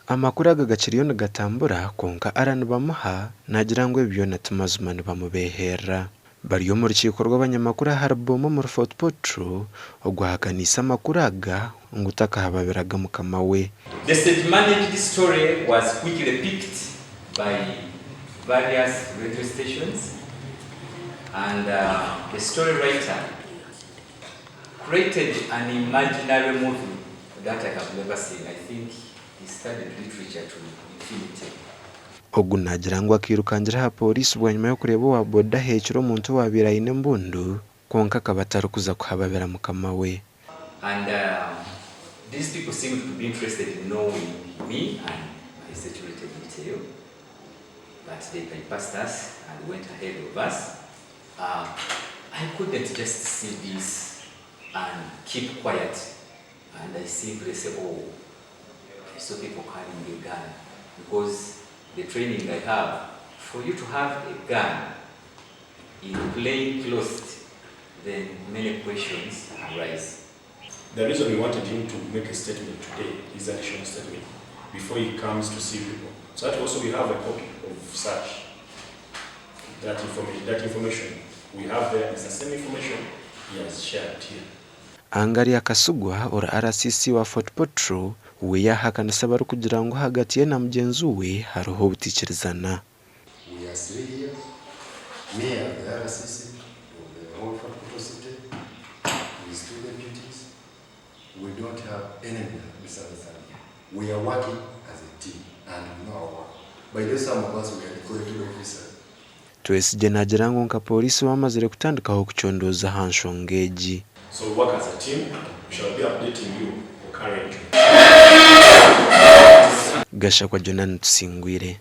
Amakuru agagaciro gatambura konka arana bamuha nagira ngo ibyo natumazumana bamubehera bariyo mu rukiko rw'abanyamakuru harbomo mu Fort Potro yahakanisa amakuru aga ngutaka hababeraga mukama we. The state-managed story was quickly picked by various radio stations, and the story writer created an imaginary movie that I have never seen. I think he studied literature to infinity. Ogu nagira ngo akirukangira ha polisi ubwo nyuma yo kureba wa boda hecuro muntu wabiraye nembundu konka kabataro kuza kuhababera mukama we. And these people seem to be interested in knowing me and my security detail, but they bypassed us and went ahead of us. I couldn't just see this and keep quiet, and I simply say, oh, I saw people carrying a gun, because the training I have, for you to have a gun in plain clothes, then many questions arise. The reason we wanted him to make a statement today is an additional statement before he comes to see people. So that also we have a copy of such that information we have there is the same information he has shared here. Angari akasugwa ora RCC wa Fort Potro we yahakanisa bari kugira ngo hagati ye na mugenzi we haroho butikirizana. We are still here. Me and the RCC of the whole Fort Potro city, we still deputies. We don't have any misunderstanding. We are working as a team and we know our work. By the some of us we are equated officers. Twesije nagira ngo nka polisi bamazire kutandikaho kucondoza hanshongeji. So we work as a team. We shall be updating you currently. Gasha kwa Jonathan Tusingwire.